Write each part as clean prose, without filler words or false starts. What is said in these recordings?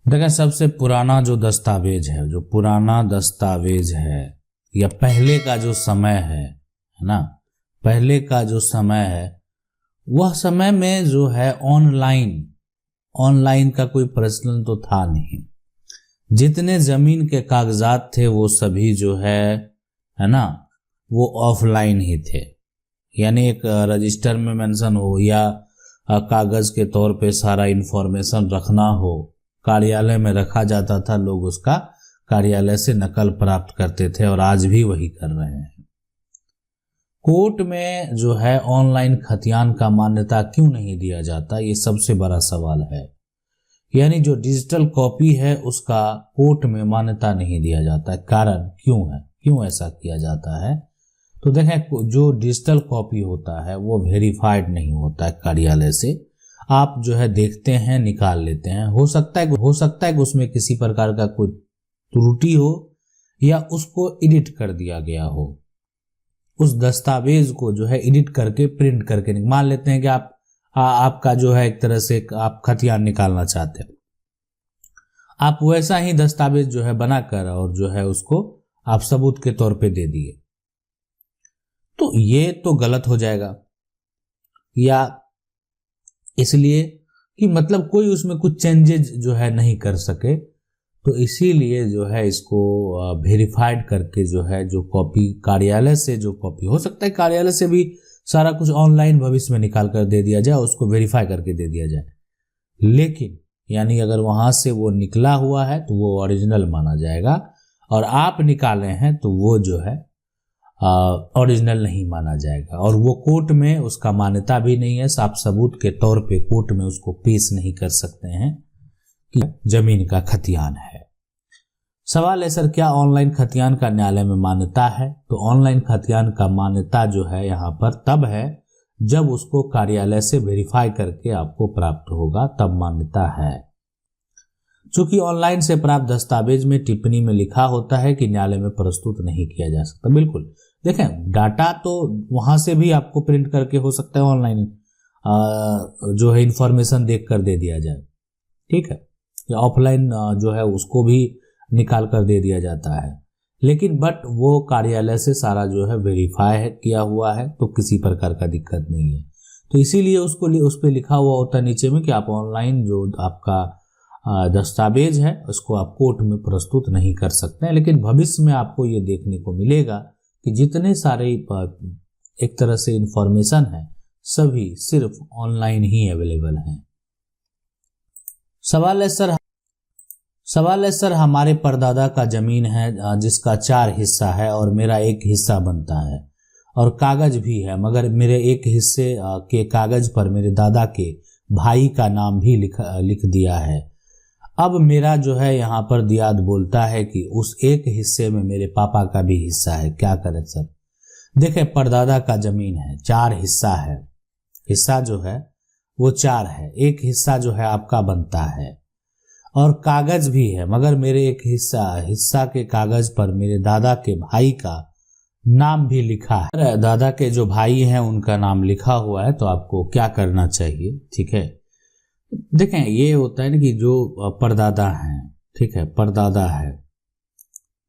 देखिए, सबसे पुराना जो दस्तावेज है, जो पुराना दस्तावेज है या पहले का जो समय है ना, पहले का जो समय है, वह समय में जो है ऑनलाइन ऑनलाइन का कोई प्रचलन तो था नहीं। जितने जमीन के कागजात थे वो सभी जो है ना, वो ऑफलाइन ही थे। यानी एक रजिस्टर में मेंशन हो या कागज के तौर पे सारा इंफॉर्मेशन रखना हो, कार्यालय में रखा जाता था, लोग उसका कार्यालय से नकल प्राप्त करते थे और आज भी वही कर रहे हैं। कोर्ट में जो है ऑनलाइन खतियान का मान्यता क्यों नहीं दिया जाता, ये सबसे बड़ा सवाल है। यानी जो डिजिटल कॉपी है उसका कोर्ट में मान्यता नहीं दिया जाता है। कारण क्यों है, क्यों ऐसा किया जाता है? तो देखें, जो डिजिटल कॉपी होता है वो वेरीफाइड नहीं होता है कार्यालय से। आप जो है देखते हैं, निकाल लेते हैं, हो सकता है कि उसमें किसी प्रकार का कोई त्रुटि हो या उसको एडिट कर दिया गया हो। उस दस्तावेज को जो है एडिट करके प्रिंट करके मान लेते हैं कि आपका जो है एक तरह से आप खतियान निकालना चाहते हैं, आप वैसा ही दस्तावेज जो है बनाकर और जो है उसको आप सबूत के तौर पे दे दिए, तो ये तो गलत हो जाएगा। या इसलिए कि मतलब कोई उसमें कुछ चेंजेज जो है नहीं कर सके, तो इसीलिए जो है इसको वेरीफाइड करके जो है, जो कॉपी कार्यालय से, जो कॉपी हो सकता है कार्यालय से भी सारा कुछ ऑनलाइन भविष्य में निकाल कर दे दिया जाए, उसको वेरीफाई करके दे दिया जाए। लेकिन यानी अगर वहां से वो निकला हुआ है तो वो ओरिजिनल माना जाएगा, और आप निकाले हैं तो वो जो है ओरिजिनल नहीं माना जाएगा, और वो कोर्ट में उसका मान्यता भी नहीं है। आप सबूत के तौर पे कोर्ट में उसको पेश नहीं कर सकते हैं कि जमीन का खतियान है। सवाल है, सर क्या ऑनलाइन खतियान का न्यायालय में मान्यता है? तो ऑनलाइन खतियान का मान्यता जो है यहाँ पर तब है जब उसको कार्यालय से वेरीफाई करके आपको प्राप्त होगा, तब मान्यता है। चूंकि ऑनलाइन से प्राप्त दस्तावेज में टिप्पणी में लिखा होता है कि न्यायालय में प्रस्तुत नहीं किया जा सकता। बिल्कुल, देखें, डाटा तो वहां से भी आपको प्रिंट करके हो सकता है ऑनलाइन जो है इंफॉर्मेशन देख कर दे दिया जाए, ठीक है, या ऑफलाइन जो है उसको भी निकाल कर दे दिया जाता है। लेकिन बट वो कार्यालय से सारा जो है वेरीफाई किया हुआ है, तो किसी प्रकार का दिक्कत नहीं है। तो इसीलिए उस पर लिखा हुआ होता है नीचे में कि आप ऑनलाइन जो आपका दस्तावेज है उसको आप कोर्ट में प्रस्तुत नहीं कर सकते हैं। लेकिन भविष्य में आपको ये देखने को मिलेगा कि जितने सारे एक तरह से इंफॉर्मेशन है सभी सिर्फ ऑनलाइन ही अवेलेबल हैं। सवाल है सर हमारे परदादा का जमीन है जिसका 4 हिस्सा है और मेरा 1 हिस्सा बनता है, और कागज भी है, मगर मेरे 1 हिस्से के कागज पर मेरे दादा के भाई का नाम भी लिख दिया है। अब मेरा जो है यहाँ पर दियाद बोलता है कि उस 1 हिस्से में मेरे पापा का भी हिस्सा है, क्या करें सर? देखें, परदादा का जमीन है, 4 हिस्सा है, हिस्सा जो है वो 4 है, 1 हिस्सा जो है आपका बनता है, और कागज भी है, मगर मेरे 1 हिस्सा के कागज पर मेरे दादा के भाई का नाम भी लिखा है। दादा के जो भाई हैं उनका नाम लिखा हुआ है, तो आपको क्या करना चाहिए? ठीक है, देखें, ये होता है ना कि जो परदादा हैं, ठीक है,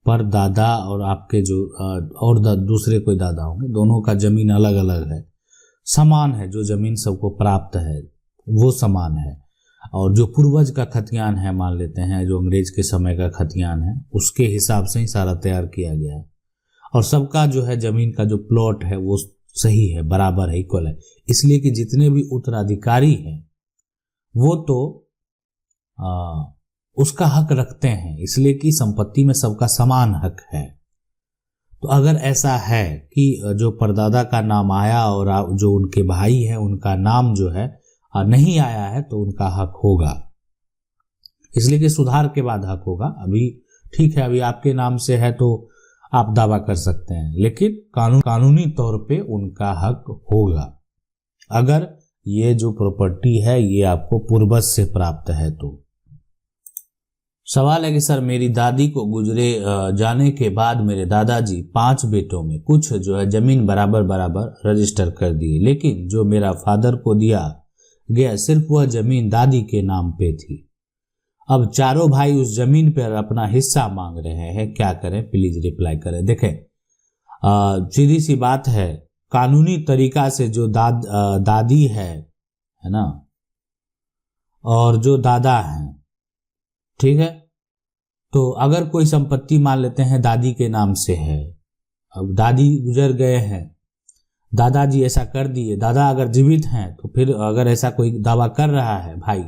परदादा और आपके जो और दूसरे कोई दादा होंगे, दोनों का जमीन अलग अलग है, समान है, जो जमीन सबको प्राप्त है वो समान है, और जो पूर्वज का खतियान है, मान लेते हैं जो अंग्रेज के समय का खतियान है, उसके हिसाब से ही सारा तैयार किया गया है, और सबका जो है जमीन का जो प्लॉट है वो सही है, बराबर है, इक्वल है। इसलिए कि जितने भी उत्तराधिकारी हैं वो तो उसका हक रखते हैं, इसलिए कि संपत्ति में सबका समान हक है। तो अगर ऐसा है कि जो परदादा का नाम आया और जो उनके भाई हैं उनका नाम जो है नहीं आया है, तो उनका हक होगा, इसलिए कि सुधार के बाद हक होगा। अभी ठीक है, अभी आपके नाम से है तो आप दावा कर सकते हैं, लेकिन कानूनी तौर पे उनका हक होगा अगर ये जो प्रॉपर्टी है ये आपको पूर्वज से प्राप्त है। तो सवाल है कि सर मेरी दादी को गुजरे जाने के बाद मेरे दादाजी 5 बेटों में कुछ जो है जमीन बराबर रजिस्टर कर दिए, लेकिन जो मेरा फादर को दिया गया सिर्फ वह जमीन दादी के नाम पे थी। अब चारों भाई उस जमीन पर अपना हिस्सा मांग रहे हैं, क्या करें, प्लीज रिप्लाई करें। देखें, सीधी सी बात है, कानूनी तरीका से जो दादी है ना, और जो दादा हैं, ठीक है, तो अगर कोई संपत्ति मान लेते हैं दादी के नाम से है, अब दादी गुजर गए हैं, दादाजी ऐसा कर दिए, दादा अगर जीवित हैं, तो फिर अगर ऐसा कोई दावा कर रहा है भाई,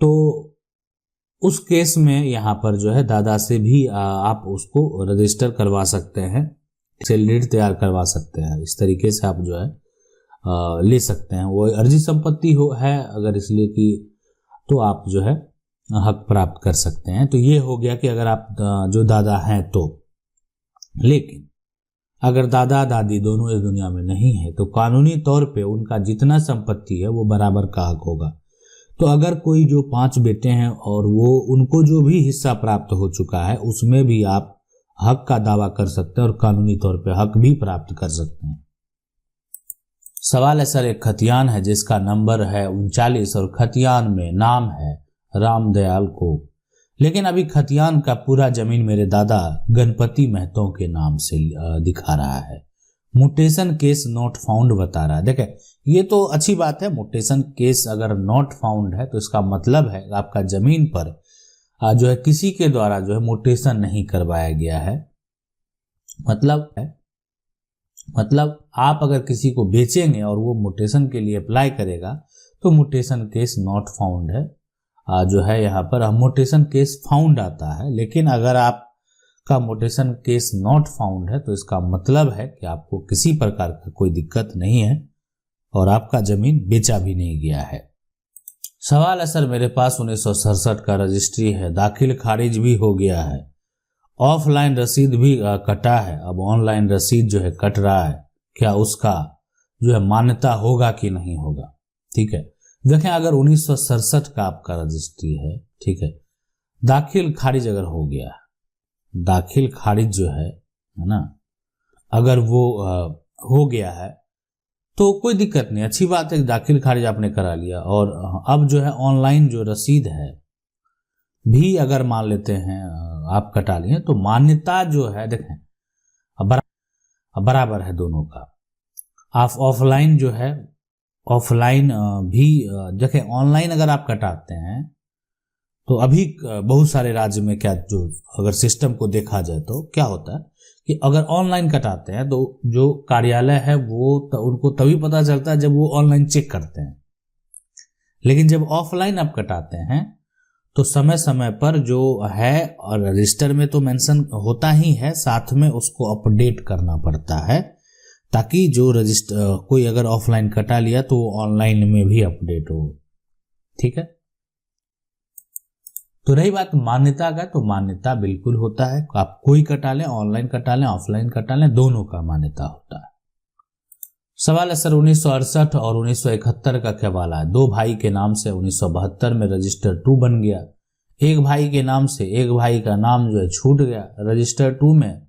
तो उस केस में यहाँ पर जो है दादा से भी आप उसको रजिस्टर करवा सकते हैं, सेल डीड तैयार करवा सकते हैं। इस तरीके से आप जो है ले सकते हैं। वो अर्जी संपत्ति है अगर, इसलिए कि तो आप जो है हक प्राप्त कर सकते हैं। तो ये हो गया कि अगर आप जो दादा हैं तो। लेकिन अगर दादा दादी दोनों इस दुनिया में नहीं है तो कानूनी तौर पे उनका जितना संपत्ति है वो बराबर का हक होगा। तो अगर कोई जो 5 बेटे हैं और वो उनको जो भी हिस्सा प्राप्त हो चुका है उसमें भी आप हक का दावा कर सकते हैं और कानूनी तौर पे हक भी प्राप्त कर सकते हैं। सवाल है सर, एक खतियान है जिसका नंबर है 39 और खतियान में नाम है रामदयाल को, लेकिन अभी खतियान का पूरा जमीन मेरे दादा गणपति महतो के नाम से दिखा रहा है। म्यूटेशन केस नॉट फाउंड बता रहा है। देखें, ये तो अच्छी बात है, म्यूटेशन केस अगर नॉट फाउंड है तो इसका मतलब है आपका जमीन पर जो है किसी के द्वारा जो है म्यूटेशन नहीं करवाया गया है। मतलब आप अगर किसी को बेचेंगे और वो म्यूटेशन के लिए अप्लाई करेगा तो म्यूटेशन केस नॉट फाउंड है जो है यहाँ पर म्यूटेशन केस फाउंड आता है। लेकिन अगर आपका म्यूटेशन केस नॉट फाउंड है तो इसका मतलब है कि आपको किसी प्रकार का कोई दिक्कत नहीं है और आपका जमीन बेचा भी नहीं गया है। सवाल है सर, मेरे पास 1967 का रजिस्ट्री है, दाखिल खारिज भी हो गया है, ऑफलाइन रसीद भी कटा है, अब ऑनलाइन रसीद जो है कट रहा है, क्या उसका जो है मान्यता होगा कि नहीं होगा? ठीक है, देखें, अगर 1967 का आपका रजिस्ट्री है, ठीक है, दाखिल खारिज अगर हो गया, दाखिल खारिज जो है ना, अगर वो हो गया है तो कोई दिक्कत नहीं, अच्छी बात है, दाखिल खारिज आपने करा लिया। और अब जो है ऑनलाइन जो रसीद है भी अगर मान लेते हैं आप कटा लिए तो मान्यता जो है, देखें बराबर है दोनों का। आप ऑफलाइन जो है, ऑफलाइन भी देखें, ऑनलाइन अगर आप कटाते हैं तो अभी बहुत सारे राज्य में क्या जो अगर सिस्टम को देखा जाए तो क्या होता है कि अगर ऑनलाइन कटाते हैं तो जो कार्यालय है वो उनको तभी पता चलता है जब वो ऑनलाइन चेक करते हैं। लेकिन जब ऑफलाइन आप कटाते हैं तो समय समय पर जो है, और रजिस्टर में तो मेंशन होता ही है, साथ में उसको अपडेट करना पड़ता है ताकि जो रजिस्टर कोई अगर ऑफलाइन कटा लिया तो वो ऑनलाइन में भी अपडेट हो। ठीक है, तो रही बात मान्यता का, तो मान्यता बिल्कुल होता है, आप कोई कटा लें, ऑनलाइन कटा लें, ऑफलाइन कटा लें, दोनों का मान्यता होता है। सवाल है सर, 1968 और 1971 का क्या वाला है? 2 भाई के नाम से 1972 में रजिस्टर 2 बन गया, एक भाई के नाम से एक भाई का नाम जो है छूट गया रजिस्टर 2 में,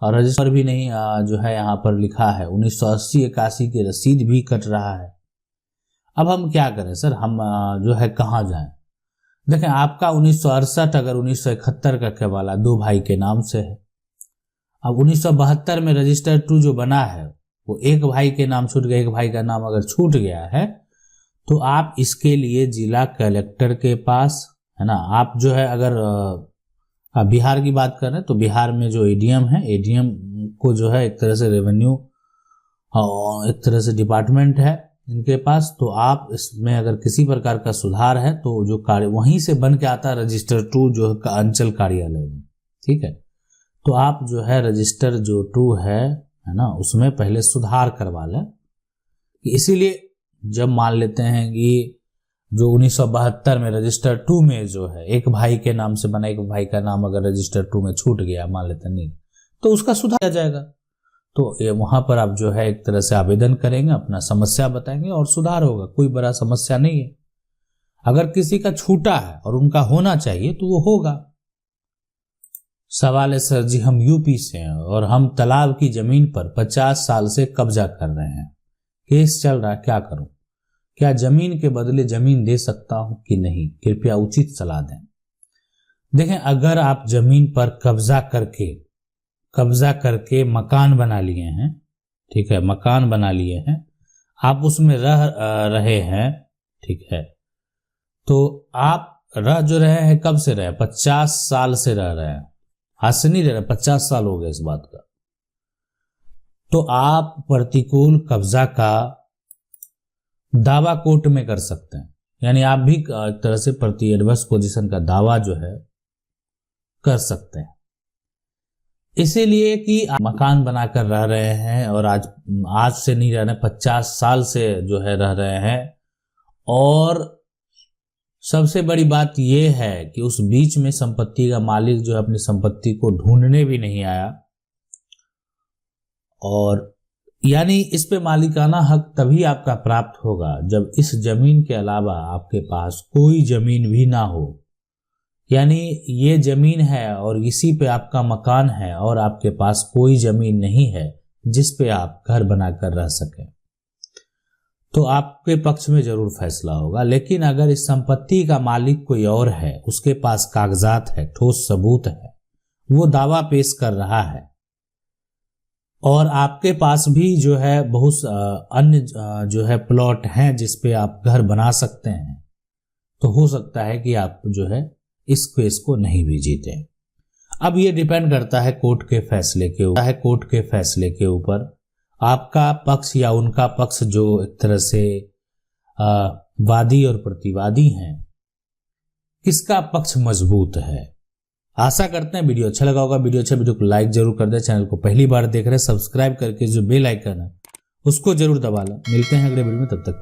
और रजिस्टर भी नहीं जो है यहाँ पर लिखा है 1980-81 की रसीद भी कट रहा है। अब हम क्या करें सर, हम जो है कहाँ जाएं? देखें, आपका 1968 अगर 1971 का केवाला 2 भाई के नाम से है, अब 1972 में रजिस्टर 2 जो बना है वो एक भाई के नाम छूट गया, एक भाई का नाम अगर छूट गया है तो आप इसके लिए जिला कलेक्टर के पास, है ना, आप जो है अगर आप बिहार की बात कर रहे हैं तो बिहार में जो एडीएम है, एडीएम को जो है एक तरह से रेवेन्यू एक तरह से डिपार्टमेंट है इनके पास, तो आप इसमें अगर किसी प्रकार का सुधार है तो जो कार्य वहीं से बन के आता है रजिस्टर 2 जो है अंचल कार्यालय में। ठीक है, तो आप जो है रजिस्टर जो 2 है ना, उसमें पहले सुधार करवा लें। इसीलिए जब मान लेते हैं कि जो 1972 में रजिस्टर 2 में जो है एक भाई के नाम से बना, एक भाई का नाम अगर रजिस्टर 2 में छूट गया मान लेते नहीं, तो उसका सुधार किया जाएगा। तो ये वहां पर आप जो है एक तरह से आवेदन करेंगे, अपना समस्या बताएंगे और सुधार होगा, कोई बड़ा समस्या नहीं है। अगर किसी का छूटा है और उनका होना चाहिए तो वो होगा। सवाल है सर जी, हम यूपी से हैं और हम तालाब की जमीन पर 50 साल से कब्जा कर रहे हैं, केस चल रहा है, क्या करूं? क्या जमीन के बदले जमीन दे सकता हूं कि नहीं? कृपया उचित सलाह दें। देखें, अगर आप जमीन पर कब्जा करके मकान बना लिए हैं, ठीक है, मकान बना लिए हैं, आप उसमें रह रहे हैं, ठीक है, तो आप रह जो रहे हैं, कब से रहे? 50 साल से रह रहे हैं, आज से नहीं रह रहे, 50 साल हो गए इस बात का। तो आप प्रतिकूल कब्जा का दावा कोर्ट में कर सकते हैं, यानी आप भी एक तरह से प्रति एडवर्स पोजीशन का दावा जो है कर सकते हैं। इसीलिए कि आप मकान बनाकर रह रहे हैं और आज से नहीं रह रहे, 50 साल से जो है रह रहे हैं। और सबसे बड़ी बात यह है कि उस बीच में संपत्ति का मालिक जो है अपनी संपत्ति को ढूंढने भी नहीं आया, और यानी इस पे मालिकाना हक तभी आपका प्राप्त होगा जब इस जमीन के अलावा आपके पास कोई जमीन भी ना हो। यानी ये जमीन है और इसी पे आपका मकान है और आपके पास कोई जमीन नहीं है जिस पे आप घर बनाकर रह सकें, तो आपके पक्ष में जरूर फैसला होगा। लेकिन अगर इस संपत्ति का मालिक कोई और है, उसके पास कागजात है, ठोस सबूत है, वो दावा पेश कर रहा है, और आपके पास भी जो है बहुत अन्य जो है प्लॉट हैं जिस पे आप घर बना सकते हैं, तो हो सकता है कि आप जो है इस केस को नहीं भी जीते। अब ये डिपेंड करता है कोर्ट के फैसले के ऊपर आपका पक्ष या उनका पक्ष, जो एक तरह से वादी और प्रतिवादी हैं, किसका पक्ष मजबूत है। आशा करते हैं वीडियो अच्छा लगा होगा। वीडियो को लाइक जरूर कर दें। चैनल को पहली बार देख रहे हैं, सब्सक्राइब करके जो बेल आइकन है उसको जरूर दबा लें। मिलते हैं अगले वीडियो में, तब तक